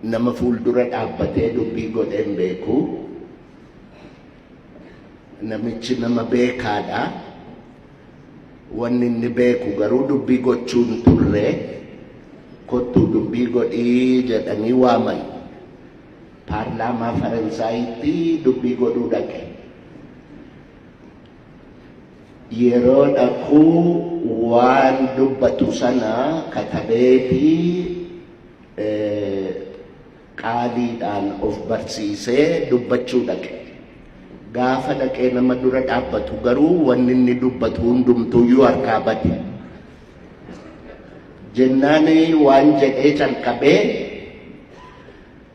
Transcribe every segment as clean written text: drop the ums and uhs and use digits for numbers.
nama fuuldura dhaabbatee dubbii godheen beeku. Namichi nama beekaadha. Wanni inni beeku garuu dubbii gochuun turre kottuu dubbii godhii jedhanii waaman. Paarlaamaa Faransaayitti dubbii godhuu dhaqe. Yeroo dhaquu waan dubbatu sana katabeetii qaaliidhaan of barsiisee dubbachuu dhaqe. Gaafa dhaqee nama dura dhaabbatu garuu wanni inni dubbatu hundumtuuyyuu harkaa bade. Jennaani waan jedhee calqabee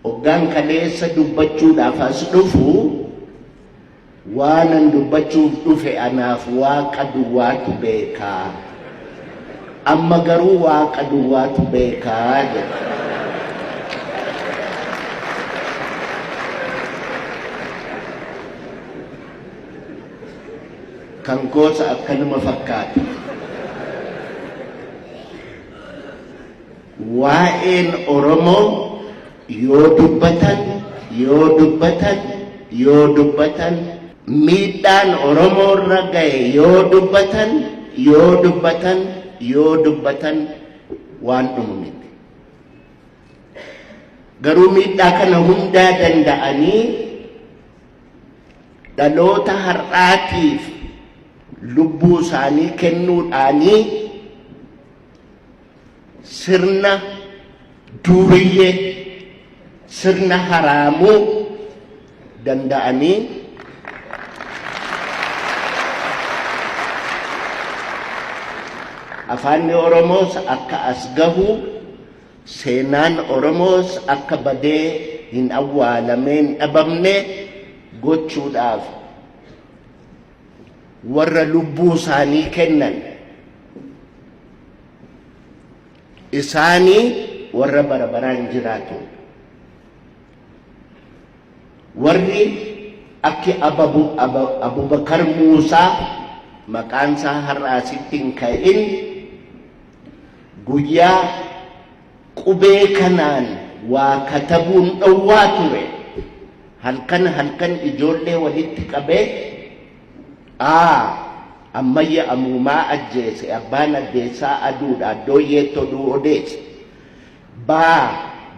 hoggaan kaleessa dubbachuudhaaf as dhufu waanan dubbachuuf dhufe anaaf Waaqa duwwaatu beekaa. Amma garuu Waaqa duwwaatu beekaa jedha. Kan gosa akkanuma fakkaata. Waa'een Oromoo yoo dubbatan miidhaan Oromoo irra ga'e yoo dubbatan waan dhumu miti. Garuu miidhaa kana hundaa danda'anii dhaloota har'aatiif lubbuu isaanii kennuudhaanii sirna duuriyyee sirna haraamuu danda'anii afaanni Oromoos akka as gahu seenaan Oromoos akka badee hin awwaalameen dhabamne gochuudhaaf warra lubbuu isaanii kennan isaanii warra barabaraan jiraatu warri akki Abubakar Muusaa maqaan isaa har'aasitti hin ka'in guyyaa qubee kanaan waa katabuun dhowwaa ture. Halkan ijoollee walitti qabee ammayya amuumaa ajjeese abbaan addeessaa aduudha addooyyeetti oduu odeesse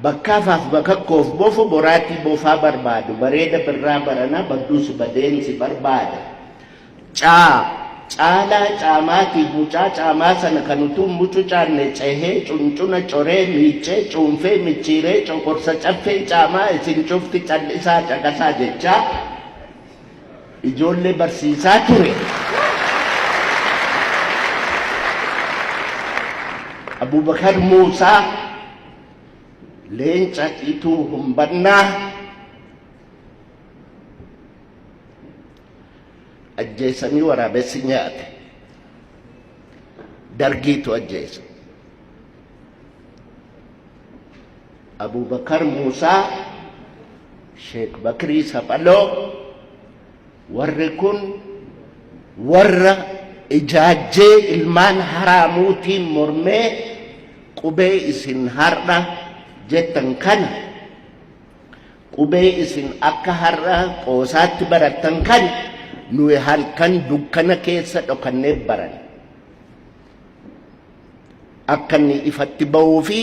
bakkaafaaf bakakkoof bofu boraatii bofaa barbaadu bareeda birraa baranaa badduus badeensi barbaada caalaa caamaatiif mucaa caamaa sana kan utuu mucucaanne cehee cuncuna coree miicee cuunfee michiiree coqorsa caffee caamaa isin cufti callisaa caqasaa jechaa ijoollee barsiisaa ture. Abubakar Muusaa leenca ituu humbannaa ajjeesanii waraabessi nyaate. Dargiitu ajjeese. Abubakar Muusaa, Sheek Bakrii Saphaloo warri kun warra ijaajjee ilmaan haraamuutiin mormee qubee isin har'a jettan kana qubee isin akka har'a qoosaatti barattan kana nuyi halkan dukkana keessa dhokannee baran akka inni ifatti ba'uu fi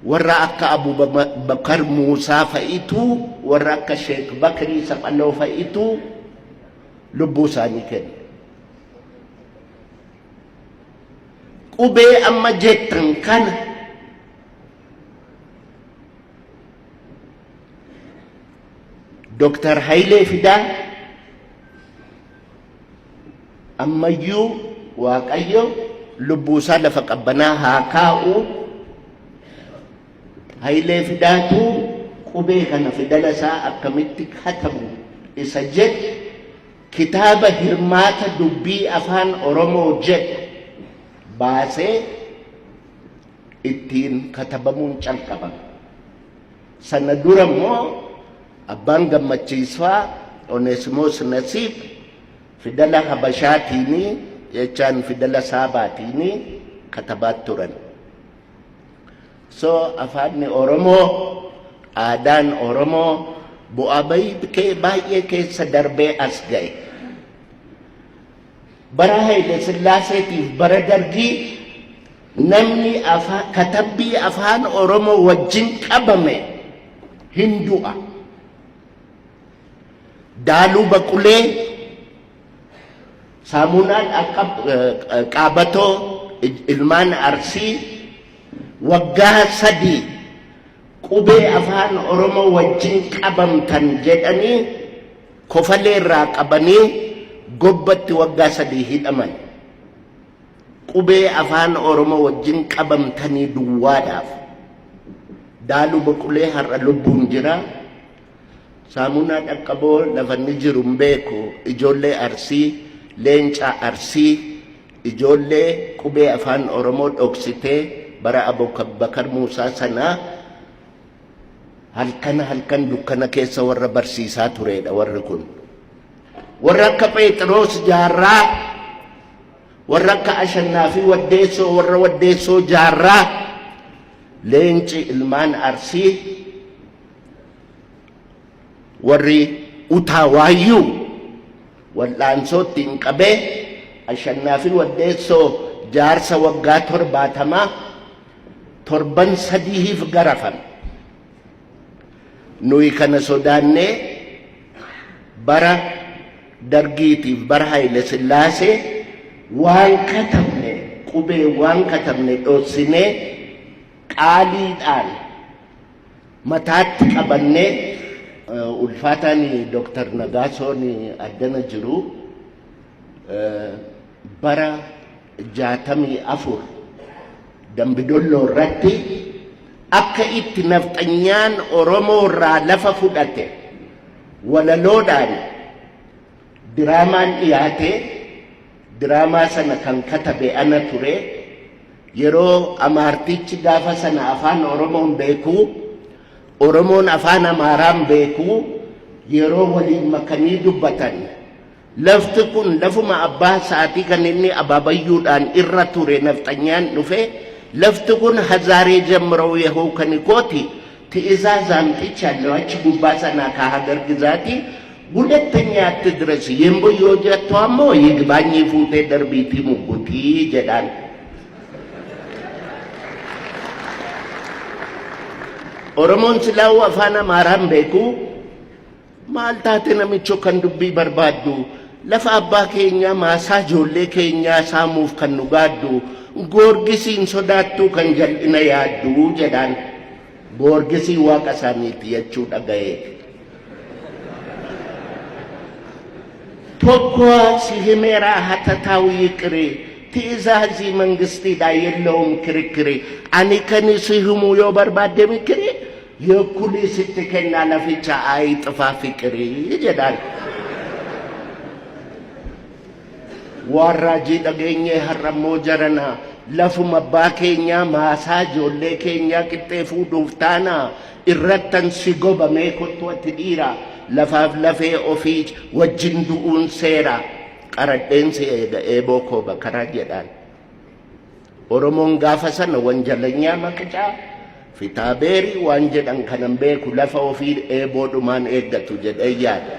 warra akka Abubakar Muusaa fa'itu warra akka Sheek Bakrii Saphaloo fa'itu lubbuu isaanii kenna. Qubee amma jettan kana Dr. Hayilee Fidaa ammayyuu Waaqayyo lubbuu isaa lafa qabbanaa haa kaa'u. Hayilee Fidaatu qubee kana fidala isaa akkamitti katabu isa jedhu kitaaba hirmaata dubbii afaan Oromoo jedhu baasee ittiin katabamuun calqabame. Sana dura immoo abbaan Gammachiisfaa Oneesimoos Nasiib fidala Habashaatiini jechaan fidala Saabaatiini katabaat turan. So afaanni Oromoo aadaan Oromoo bu'aa baay'ee keessa darbee as ga'e. Bara Haile Sillaaseetiif bara Dargii namni katabbii afaan Oromoo wajjin qabame hin du'a. Daaluu Baqulee, Saamunaan Qaabatoo, ilmaan Arsii waggaa 3 qubee afaan Oromoo wajjin qabamtan jedhanii kofalee irraa qabanii gobbatti waggaa 3 hidhaman. Qubee afaan Oromoo wajjin qabamtanii duwwaadhaaf. Daaluu Baqulee har'a lubbuun jira. Saamunaa Dhaqqaboo lafanni jiru hin beeku. Ijoollee Arsii, Leencaa Arsii, ijoollee qubee afaan Oromoo dhoksitee bara Abubakar Muusaa sanaa halkan dukkana keessa warra barsiisaa turedha warri kun. Warra akka Phexros Jaarraa, warra akka Ashannaa fi Waddeessoo, warra Waddeessoo Jaarraa, Leenci ilmaan Arsii, warri Utaawayyuu wal'aansootti hin qabee Ashannaa fi Waddeessoo jaarsa waggaa 70 torban 3 garafan. Nuyi kana sodaannee bara Dargiitiif bara Haile Sillaasee waan katabne qubee waan katabne dhoossinee qaaliidhaan mataatti qabannee ulfaataan Dr. Nagaasoon addana jiru bara 64 Dambidolloo irratti akka itti nafxanyaan Oromoo irraa lafa fudhate walaloodhaan diraamaan dhiyaate. Diraamaa sana kan katabe ana ture. Yeroo Amaartichi gaafa sana afaan Oromoon beeku, Oromoon afaan Amaaraan beeku, yeroo waliin makanii dubbatan. Lafti kun lafuma abbaa sa'aatii kan inni abaabayyuudhaan irra ture nafxanyaan dhufe. Lafti kun Hazaaree ጀምረው ይኸው ከኒኮቲ ትእዛዛም ጥቻለሁ አች ጉባሳና ከሀገር ግዛቲ ሁለተኛ አትድረስ የምቦዮ ጀቷሞ ይግባኝ ፉቴ ደርቢቲ ሙጉቲ ጀዳን ኦሮሞን ስላው አፋና ማራም ቤኩ ማልታቴ ነምቾ ከንዱቢ በርባዱ ለፋ አባ ኬኛ ማሳ ጆሌ ኬኛ ሳሙፍ ከኑጋዱ Gorgisiin sodaattuu kan jal'ina yaadduu jedhaan Gorgisii waaqa isaaniiti jechuu dhaga'ee. Tokko si himeeraa hatattaa'u yiqiree ti'izaazii mangistiidhaa yeella'uun kirikiree ani kan si himuu yoo barbaadde mikiree yeekkulii sitti kennaa laficha ayi xifaa fiqiree jedhaan. Warraajii dhageenyee har'ammoo jarana lafuma abbaa keenyaa maasaa ijoollee keenyaa qixxee fuudhuuf taana irrattan si gobamee kottuutti dhiira lafaaf lafee ofii wajjin du'uun seera qaradheensi eeboo koo bakaraa jedhaan. Oromoon gaafa sana wanjalanyaa maqicaa fitaabeerii waan jedhan kanan beeku lafa ofii eeboodhumaan eeggatu jedhee yaada.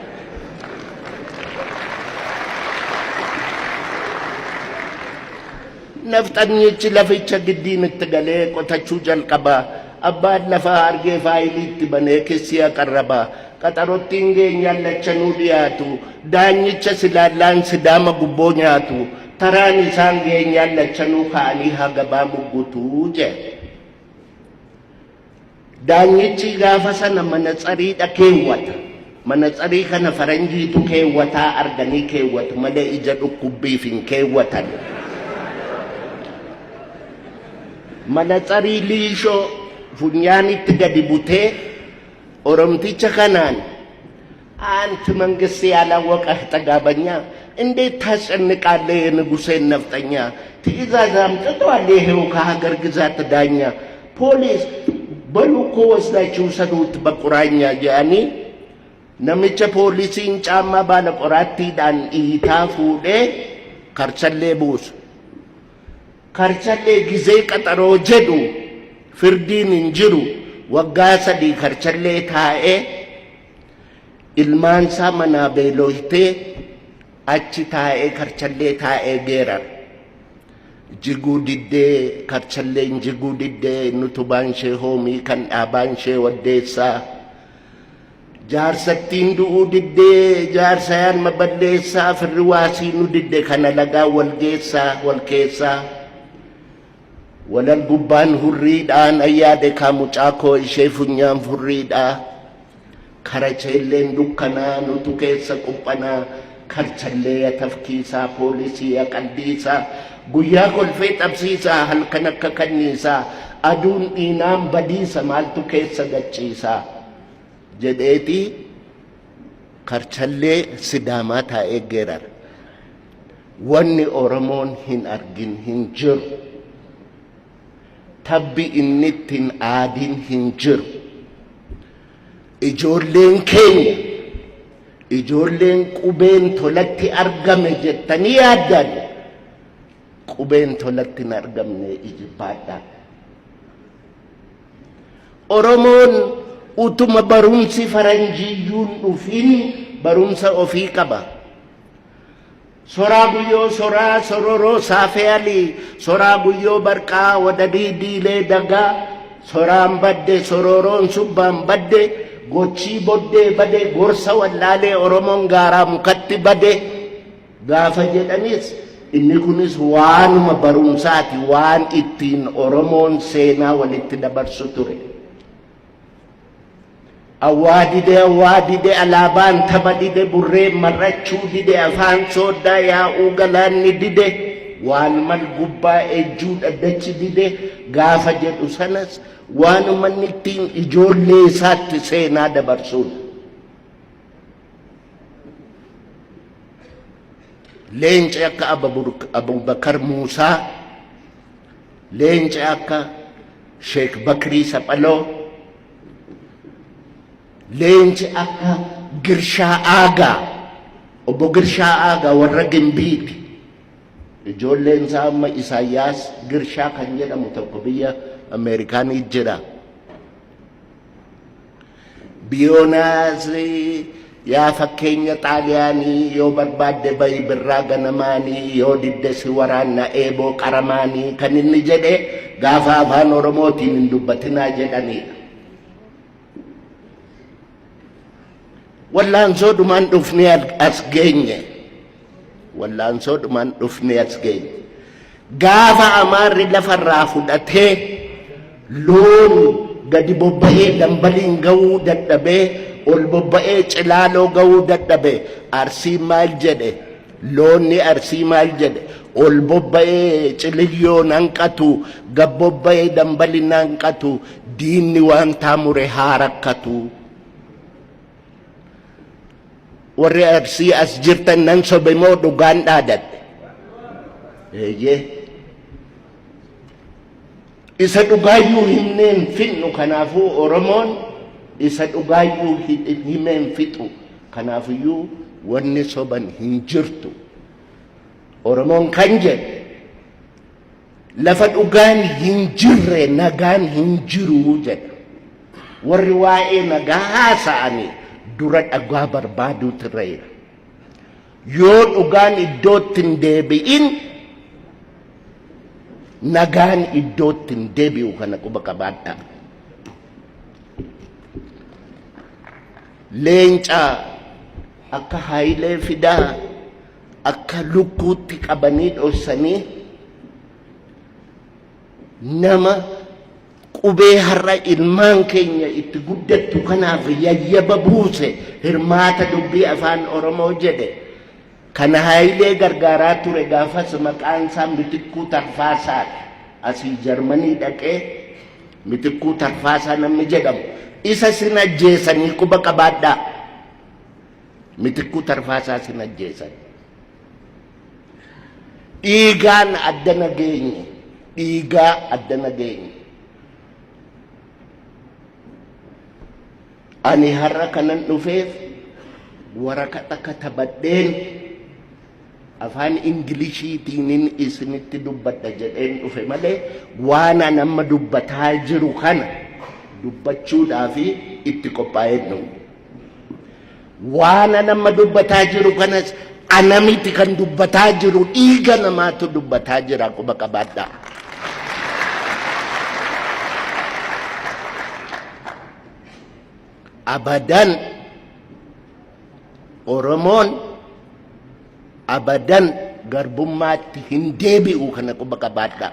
Nafxanyichi laficha giddiin itti galee qotachuu jalqaba. Abbaan lafaa argee faayiliitti banee kessiyaa qarraba. Qaxarottiin geenyaan lachanuu dhiyaatu. Daanyicha silaallaan sidaama gubboo nyaatu. Taraan isaan geenyaan lachanuu ka'anii hagabaa muggutuu jedhe. Daanyichi gaafa sana manatsariidha keewwata. Manatsarii kana faranjiitu keewwataa arganii keewwatu malee ija dhukkubbiif hin keewwatan. Manatsarii liishoo funyaanitti gadi butee Oromticha kanaan anti መንግስት ያላወቀህ ጠጋበኛ እንዴት ታስጨንቃለህ የንጉሴን ነፍጠኛ ትእዛዝ አምጥቷል ይሄው ከሀገር ግዛት ዳኛ ፖሊስ በሉ እኮ ወስዳችሁ ሰዱት በቁራኛ ያኒ ነምቸ ፖሊሲን ጫማ ባለ ቆራቲዳን ኢታ ፉዴ ከርቸሌ ቡስ ከርቸሌ ጊዜ ቀጠሮ ጀዱ ፍርዲን እንጅሩ waggaa sadii karchallee taa'ee ilmaan isaa manaa beelooftee achi taa'ee karchallee taa'ee geerar jiguu diddee karchalleen jiguu diddee nutubaan ishee hoomii kan dhaabaan ishee waddeessaa jaarsattiin du'uu diddee jaarsayaan maballeessaa firri waasii nu didde kana lagaa walgeessaa walkeessaa walal gubbaan hurriidhaan ayyaade kaamucaa koo ishee funyaan furriidhaa karacheelleen dukkanaa nutu keessa quphanaa karchallee atafkiisaa poolisii aqaldiisaa guyyaa kolfee xabsiisaa halkan akka kanniisaa aduun dhiinaan badiisa maaltu keessa gachiisaa jedheeti karchallee sidaamaa taa'ee geerar wanni Oromoon hin argin hin jiru tabbi innitti hin aadin hin jiru ijoolleen keenya ijoolleen qubeen tolatti argame jettanii yaaddan qubeen tolatti hin argamne ijibbaadha Oromoon utuma barumsi faranjiyyuun dhufin barumsa ofii qaba soraa guyyoo soraa sororoo saafee alii soraa guyyoo barqaa wadadii diilee dagaa soraan badde sororoon subbaan badde gochii boddee bade gorsa wallaalee Oromoon gaaraa mukatti bade gaafa jedhanis inni kunis waanuma barumsaati waan ittiin Oromoon seenaa walitti dabarsu ture awwaadide alaabaan taba dide burree marrachuu dide afaan sooddaa yaa'uu galaanni dide waan mal gubbaa ejjuu dhaddachi dide gaafa jedhu sanas waanuma ittiin ijoollee isaatti seenaa dabarsuudha leenci akka Abubakar Muusaa leenci akka Sheek Bakrii Saphaloo leenci akka Girshaa Aagaa obbo Girshaa Aagaa warra Gimbiiti ijoolleen isaa amma Isaayyaas Girshaa kan jedhamu tokko biyya Ameerikaanii jira Biyoonaas yaa fakkeenya Xaaliyaanii yoo barbaadde bayi birraa ganamaanii yoo didde si waraanna eeboo qaramaanii kan inni jedhe gaafa afaan Oromootiin hin dubbatinaa jedhanidha wallaansoo dhumaan dhufnee as geenye wallaansoo dhumaan dhufnee as geenye gaafa Amaarri lafarraa fudhatee loon gadi bobba'ee dambaliin ga'uu dadhabee ol bobba'ee cilaaloo ga'uu dadhabee Arsiin maal jedhe loonni Arsii maal jedhe ol bobba'ee ciliyyoon hanqatu gad bobba'ee dambaliin hanqatu diinni waan taamure haa rakkatu warri Arsii as jirtan nan sobe moo dhugaan dhaadadhe eeyyee isa dhugaayyuu himneen fixnu kanaafuu Oromoon isa dhugaayyuu himeen fixu kanaafiyyuu wanni soban hin jirtu Oromoon kan jedhe lafa dhugaan hin jirre nagaan hin jiru jedha warri waa'ee nagaa haasa'anii dura dhagaa barbaaduu tirreera yoo dhugaan iddootti hin deebi'in nagaan iddootti hin deebi'u kana quba qabaadha leenca akka Haayilee Fidaa akka lukkuutti qabanii dhoksanii nama qubee har'a ilmaan keenya itti guddattu kanaaf yayyaba buuse hirmaata dubbii afaan Oromoo jedhe kana Haayilee gargaaraa ture gaafas maqaan isaa Mitikkuu Tarfaasaa asii Jarmanii dhaqee Mitikkuu Tarfaasaa namni jedhamu isa sin ajjeesanii quba qabaadhaa Mitikkuu Tarfaasaa sin ajjeesan dhiigaan adda nageenye dhiigaa adda nageenye ani har'a kanan dhufeef waraqaa katabadheen afaan Ingiliishiitiin isinitti dubbadha jedheen dhufe malee waan amma dubbataa jiru kana dubbachuudhaaf itti qophaa'ee nu. Waan nama dubbataa jiru kanas ana miti kan dubbataa jiru, dhiiga namaatu dubbataa jira. Quba qabaadhaa. Abadan Oromoon abadan garbummaatti hin deebi'u, kana quba qabaadhaa.